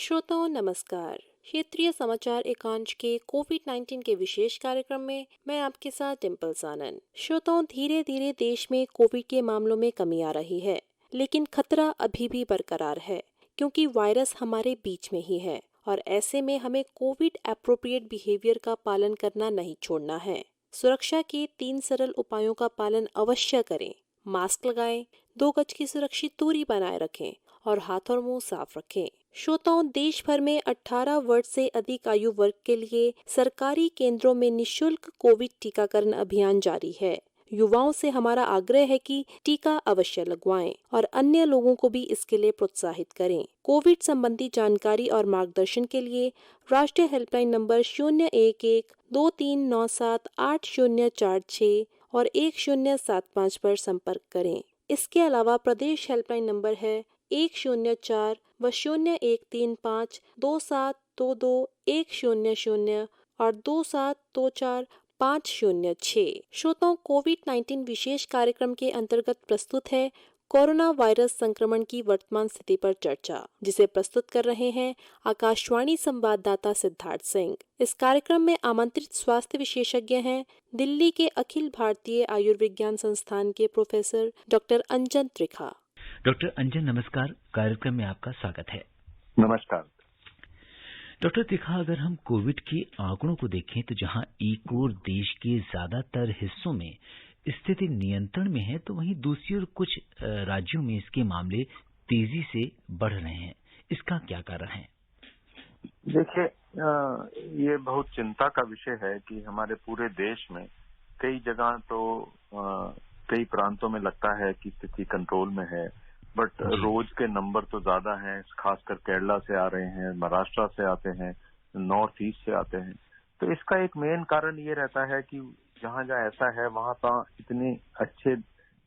श्रोताओं नमस्कार। क्षेत्रीय समाचार एकांश के कोविड-19 के विशेष कार्यक्रम में मैं आपके साथ डिम्पल आनंद। श्रोताओं, धीरे धीरे देश में कोविड के मामलों में कमी आ रही है, लेकिन खतरा अभी भी बरकरार है क्योंकि वायरस हमारे बीच में ही है और ऐसे में हमें कोविड एप्रोप्रिएट बिहेवियर का पालन करना नहीं छोड़ना है। सुरक्षा के 3 सरल उपायों का पालन अवश्य करें। मास्क लगाएं, 2 गज की सुरक्षित दूरी बनाए रखें और हाथ और मुंह साफ रखें। श्रोताओं, देश भर में 18 वर्ष से अधिक आयु वर्ग के लिए सरकारी केंद्रों में निशुल्क कोविड टीकाकरण अभियान जारी है। युवाओं से हमारा आग्रह है कि टीका अवश्य लगवाएं और अन्य लोगों को भी इसके लिए प्रोत्साहित करें। कोविड संबंधी जानकारी और मार्गदर्शन के लिए राष्ट्रीय हेल्पलाइन नंबर 01123978046 और 1075 पर संपर्क करें। इसके अलावा प्रदेश हेल्पलाइन नंबर है 104 व 01352722 और 2724 506। श्रोताओं, कोविड-19 विशेष कार्यक्रम के अंतर्गत प्रस्तुत है कोरोना वायरस संक्रमण की वर्तमान स्थिति पर चर्चा, जिसे प्रस्तुत कर रहे हैं आकाशवाणी संवाददाता सिद्धार्थ सिंह। इस कार्यक्रम में आमंत्रित स्वास्थ्य विशेषज्ञ हैं दिल्ली के अखिल भारतीय आयुर्विज्ञान संस्थान के professor doctor Anjan Trikha. Doctor अंजन नमस्कार, कार्यक्रम में आपका स्वागत है। नमस्कार डॉक्टर त्रिखा, अगर हम कोविड के आंकड़ों को देखें तो जहां एक ओर देश के ज्यादातर हिस्सों में स्थिति नियंत्रण में है, तो वहीं दूसरी ओर कुछ राज्यों में इसके मामले तेजी से बढ़ रहे हैं। इसका क्या कारण है? देखिए, ये बहुत चिंता का विषय है कि हमारे पूरे देश में कई जगह तो कई प्रांतों में लगता है कि स्थिति कंट्रोल में है, बट रोज के नंबर तो ज्यादा हैं। खासकर केरला से आ रहे हैं, महाराष्ट्र से आते हैं, नॉर्थ ईस्ट से आते हैं। तो इसका एक मेन कारण ये रहता है कि जहां जहां ऐसा है वहां पर इतने अच्छे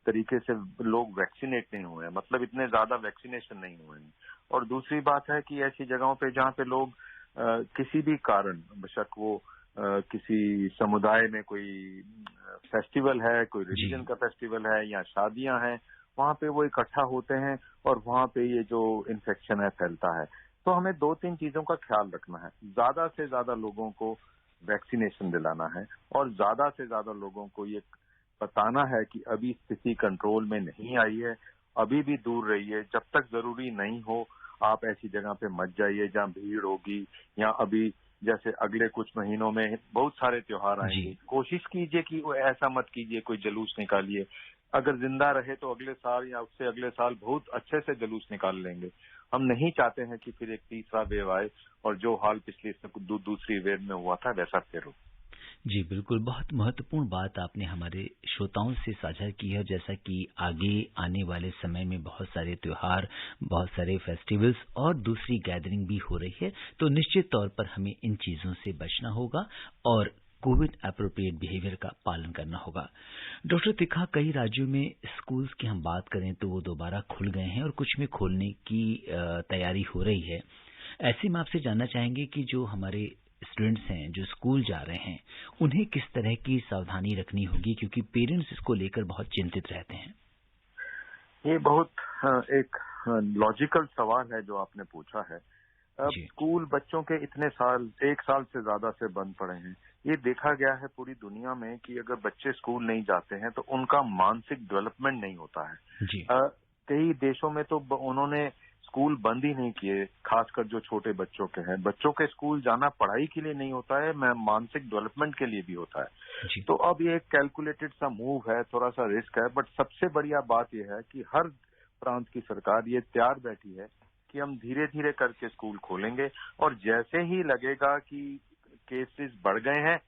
तरीके से लोग वैक्सीनेट नहीं हुए हैं, मतलब इतने ज्यादा वैक्सीनेशन नहीं हुए हैं। और दूसरी बात है कि ऐसी जगहों पे जहां पे लोग किसी भी कारण, बेशक वो किसी समुदाय में कोई फेस्टिवल है, कोई रिलीजन का फेस्टिवल है या शादियां हैं, वहां पे वो इकट्ठा होते हैं और वहां पे ये जो इन्फेक्शन है फैलता है। तो हमें 2-3 चीजों का ख्याल रखना है। ज्यादा से ज्यादा लोगों को वैक्सीनेशन दिलाना है और ज्यादा से ज्यादा लोगों को ये बताना है कि अभी स्थिति कंट्रोल में नहीं आई है, अभी भी दूर रहिए। जब तक जरूरी नहीं हो आप ऐसी जगह पे मत जाइए जहां भीड़ होगी, या अभी जैसे अगले कुछ महीनों में बहुत सारे त्योहार आएंगे। कोशिश कीजिए कि वो ऐसा मत कीजिए कोई जुलूस निकालिए। अगर जिंदा रहे तो अगले साल या उससे अगले साल बहुत अच्छे से जुलूस निकाल लेंगे। हम नहीं चाहते हैं कि फिर एक तीसरा वेव आए और जो हाल पिछली दूसरी वेव में हुआ था वैसा फिर हो। जी बिल्कुल, बहुत महत्वपूर्ण बात आपने हमारे श्रोताओं से साझा की है। जैसा कि आगे आने वाले समय में बहुत सारे त्योहार, बहुत सारे फेस्टिवल्स और दूसरी गैदरिंग भी हो रही है, तो निश्चित तौर पर हमें इन चीजों से बचना होगा और कोविड एप्रोप्रिएट बिहेवियर का पालन करना होगा। डॉक्टर त्रिखा, कई राज्यों में स्कूल्स की हम बात करें तो वो दोबारा खुल गए हैं और कुछ में खोलने की तैयारी हो रही है। ऐसे में आपसे जानना चाहेंगे कि जो हमारे स्टूडेंट्स हैं जो स्कूल जा रहे हैं, उन्हें किस तरह की सावधानी रखनी होगी, क्योंकि पेरेंट्स इसको लेकर बहुत चिंतित रहते हैं। ये बहुत एक लॉजिकल सवाल है जो आपने पूछा है। अब स्कूल बच्चों के इतने साल, 1 साल से ज्यादा से बंद पड़े हैं। ये देखा गया है पूरी दुनिया में कि अगर बच्चे स्कूल नहीं जाते हैं तो उनका मानसिक डेवलपमेंट नहीं होता है। कई देशों में तो उन्होंने स्कूल बंद ही नहीं किए, खासकर जो छोटे बच्चों के हैं। बच्चों के स्कूल जाना पढ़ाई के लिए नहीं होता है, मानसिक डेवलपमेंट के लिए भी होता है। तो अब ये एक कैलकुलेटेड सा मूव है, थोड़ा सा रिस्क है, बट सबसे बढ़िया बात यह है कि हर प्रांत की सरकार ये तैयार बैठी है कि हम धीरे धीरे करके स्कूल खोलेंगे और जैसे ही लगेगा कि केसेस बढ़ गए हैं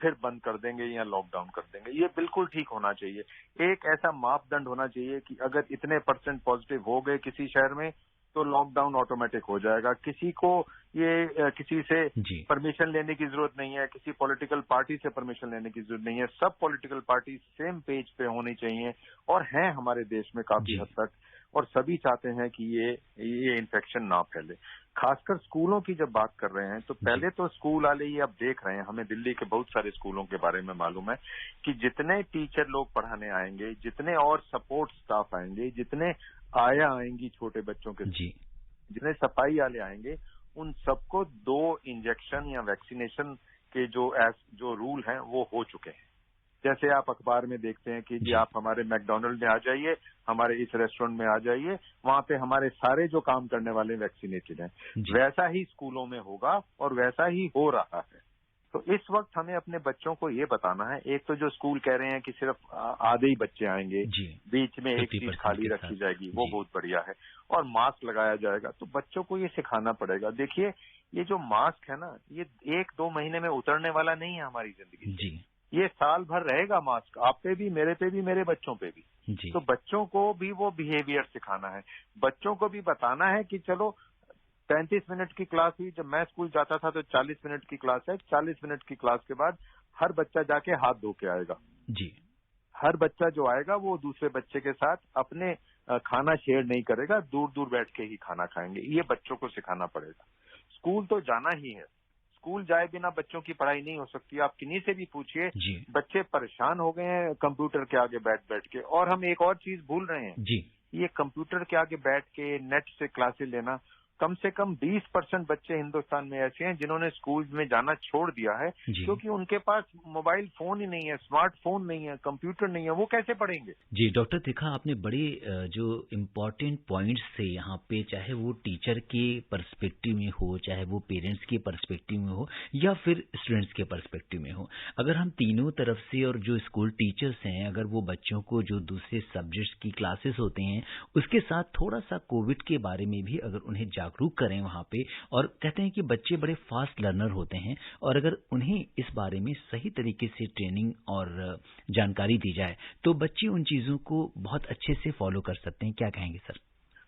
फिर बंद कर देंगे या लॉकडाउन कर देंगे। ये बिल्कुल ठीक होना चाहिए। एक ऐसा मापदंड होना चाहिए कि अगर इतने % पॉजिटिव हो गए किसी शहर में तो लॉकडाउन ऑटोमेटिक हो जाएगा। किसी को ये किसी से परमिशन लेने की जरूरत नहीं है, किसी पॉलिटिकल पार्टी से परमिशन लेने की जरूरत नहीं है। सब पॉलिटिकल पार्टी सेम पेज पे होनी चाहिए और हैं हमारे देश में काफी हद तक, और सभी चाहते हैं कि ये इन्फेक्शन ना फैले। खासकर स्कूलों की जब बात कर रहे हैं तो पहले तो स्कूल वाले ये अब देख रहे हैं, हमें दिल्ली के बहुत सारे स्कूलों के बारे में मालूम है कि जितने टीचर लोग पढ़ाने आएंगे, जितने और सपोर्ट स्टाफ आएंगे, जितने आया आएंगी छोटे बच्चों के, जितने सफाई वाले आएंगे, उन सबको 2 इंजेक्शन या वैक्सीनेशन के जो रूल हैं वो हो चुके हैं। जैसे आप अखबार में देखते हैं कि जी आप हमारे मैकडोनल्ड में आ जाइए, हमारे इस रेस्टोरेंट में आ जाइए, वहां पे हमारे सारे जो काम करने वाले वैक्सीनेटेड हैं। वैसा ही स्कूलों में होगा और वैसा ही हो रहा है। तो इस वक्त हमें अपने बच्चों को ये बताना है, एक तो जो स्कूल कह रहे हैं कि सिर्फ आधे ही बच्चे आएंगे, बीच में एक सीट खाली रखी जाएगी, वो बहुत बढ़िया है, और मास्क लगाया जाएगा। तो बच्चों को ये सिखाना पड़ेगा। देखिए, ये जो मास्क है ना, ये 1-2 महीने में उतरने वाला नहीं है हमारी जिंदगी से। ये साल भर रहेगा मास्क, आप पे भी, मेरे पे भी, मेरे बच्चों पे भी। तो बच्चों को भी वो बिहेवियर सिखाना है। बच्चों को भी बताना है कि चलो 35 मिनट की क्लास हुई, जब मैं स्कूल जाता था तो 40 मिनट की क्लास है। 40 मिनट की क्लास के बाद हर बच्चा जाके हाथ धो के आएगा। हर बच्चा जो आएगा वो दूसरे बच्चे के साथ अपने खाना शेयर नहीं करेगा, दूर दूर बैठ के ही खाना खाएंगे। ये बच्चों को सिखाना पड़ेगा। स्कूल तो जाना ही है, स्कूल जाए बिना बच्चों की पढ़ाई नहीं हो सकती। आप किन्हीं से भी पूछिए, बच्चे परेशान हो गए हैं कंप्यूटर के आगे बैठ बैठ के। और हम एक और चीज भूल रहे हैं, ये कंप्यूटर के आगे बैठ के नेट से क्लासेस लेना, कम से कम 20% बच्चे हिंदुस्तान में ऐसे हैं जिन्होंने स्कूल में जाना छोड़ दिया है, क्योंकि उनके पास मोबाइल फोन ही नहीं है, स्मार्टफोन नहीं है, कंप्यूटर नहीं है, वो कैसे पढ़ेंगे। जी डॉक्टर त्रिखा, आपने बड़े जो इम्पोर्टेंट पॉइंट्स से यहाँ पे, चाहे वो टीचर के पर्सपेक्टिव में हो, चाहे वो पेरेंट्स के पर्सपेक्टिव में हो, या फिर स्टूडेंट्स के पर्सपेक्टिव में हो, अगर हम तीनों तरफ से, और जो स्कूल टीचर्स हैं, अगर वो बच्चों को जो दूसरे सब्जेक्ट्स की क्लासेस होते हैं उसके साथ थोड़ा सा कोविड के बारे में भी अगर उन्हें जागरूक करें वहाँ पे, और कहते हैं कि बच्चे बड़े फास्ट लर्नर होते हैं, और अगर उन्हें इस बारे में सही तरीके से ट्रेनिंग और जानकारी दी जाए तो बच्चे उन चीजों को बहुत अच्छे से फॉलो कर सकते हैं। क्या कहेंगे सर?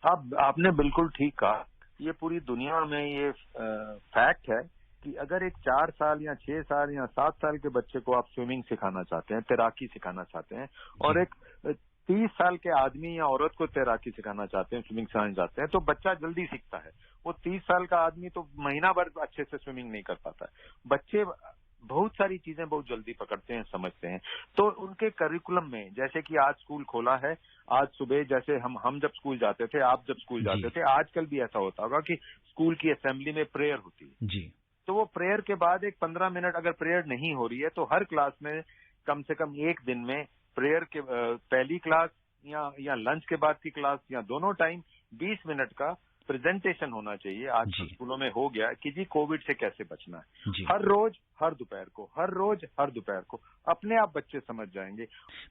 आपने बिल्कुल ठीक कहा। ये पूरी दुनिया में ये फैक्ट है कि अगर एक 4 साल या 6 साल या 7 साल के बच्चे को आप स्विमिंग सिखाना चाहते हैं, तैराकी सिखाना चाहते हैं, और एक 30 साल के आदमी या औरत को तैराकी सिखाना चाहते हैं, स्विमिंग सिखाना चाहते हैं, तो बच्चा जल्दी सीखता है। वो 30 साल का आदमी तो महीना भर अच्छे से स्विमिंग नहीं कर पाता है। बच्चे बहुत सारी चीजें बहुत जल्दी पकड़ते हैं, समझते हैं। तो उनके करिकुलम में, जैसे कि आज स्कूल खोला है, आज सुबह जैसे हम जब स्कूल जाते थे, आप जब स्कूल जाते थे, आजकल भी ऐसा होता होगा कि स्कूल की असेंबली में प्रेयर होती है। तो वो प्रेयर के बाद एक 15 मिनट अगर प्रेयर नहीं हो रही है तो हर क्लास में कम से कम एक दिन में प्रेयर के पहली क्लास या लंच के बाद की क्लास या दोनों टाइम 20 मिनट का प्रेजेंटेशन होना चाहिए। आज स्कूलों में हो गया कि जी कोविड से कैसे बचना है। हर रोज हर दोपहर को अपने आप बच्चे समझ जाएंगे।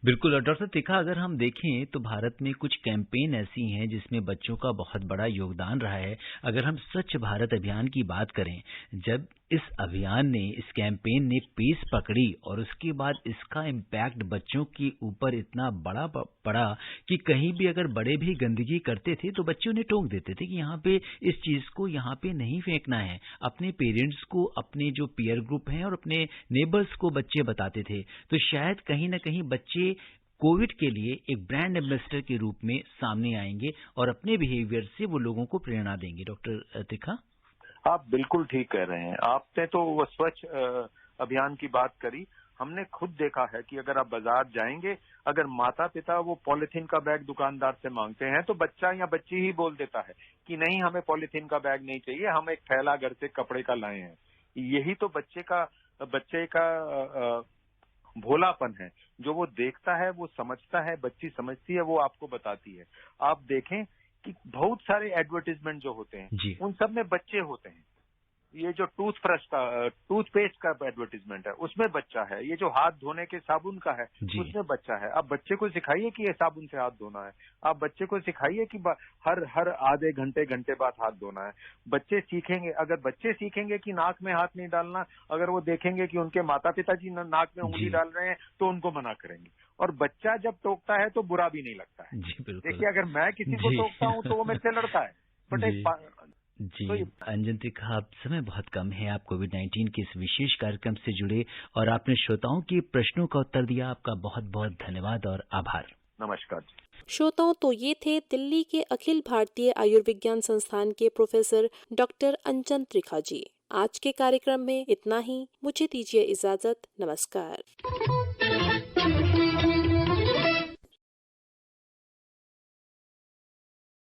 बिल्कुल। और डॉक्टर त्रिखा, अगर हम देखें तो भारत में कुछ कैंपेन ऐसी हैं जिसमें बच्चों का बहुत बड़ा योगदान रहा है। अगर हम स्वच्छ भारत अभियान की बात करें, जब इस अभियान ने, इस कैंपेन ने पेस पकड़ी और उसके बाद इसका इम्पैक्ट बच्चों के ऊपर इतना बड़ा पड़ा कि कहीं भी अगर बड़े भी गंदगी करते थे तो बच्चे उन्हें टोक देते थे कि यहाँ पे इस चीज को यहाँ पे नहीं फेंकना है। अपने पेरेंट्स को, अपने जो पीयर ग्रुप हैं और अपने नेबर्स को बच्चे बताते थे। तो शायद कहीं ना कहीं बच्चे कोविड के लिए एक ब्रांड एम्बेसडर के रूप में सामने आएंगे और अपने बिहेवियर से वो लोगों को प्रेरणा देंगे। डॉक्टर त्रिखा, आप बिल्कुल ठीक कह रहे हैं। आपने तो वो स्वच्छ अभियान की बात करी। हमने खुद देखा है कि अगर आप बाजार जाएंगे, अगर माता पिता वो पॉलिथीन का बैग दुकानदार से मांगते हैं तो बच्चा या बच्ची ही बोल देता है कि नहीं, हमें पॉलिथीन का बैग नहीं चाहिए, हम एक थैला घर से कपड़े का लाए हैं। यही तो बच्चे का भोलापन है। जो वो देखता है, वो समझता है, बच्ची समझती है, वो आपको बताती है। आप देखें कि बहुत सारे एडवर्टीजमेंट जो होते हैं उन सब में बच्चे होते हैं। ये जो टूथपेस्ट का एडवर्टीजमेंट है उसमें बच्चा है। ये जो हाथ धोने के साबुन का है उसमें बच्चा है। आप बच्चे को सिखाइए कि ये साबुन से हाथ धोना है। आप बच्चे को सिखाइए कि हर आधे घंटे बाद हाथ धोना है। बच्चे सीखेंगे। अगर बच्चे सीखेंगे कि नाक में हाथ नहीं डालना, अगर वो देखेंगे कि उनके माता पिता जी नाक में उंगली डाल रहे हैं तो उनको मना करेंगे। और बच्चा जब टोकता है तो बुरा भी नहीं लगता है। देखिए, अगर मैं किसी को टोकता हूँ तो वो मेरे से लड़ता है, बट जी अंजन त्रिखा, अब समय बहुत कम है। आप कोविड-19 के इस विशेष कार्यक्रम से जुड़े और आपने श्रोताओं के प्रश्नों का उत्तर दिया। आपका बहुत बहुत धन्यवाद और आभार। नमस्कार। श्रोताओं, तो ये थे दिल्ली के अखिल भारतीय आयुर्विज्ञान संस्थान के प्रोफेसर डॉक्टर अंजन त्रिखा जी। आज के कार्यक्रम में इतना ही। मुझे दीजिए इजाजत। नमस्कार।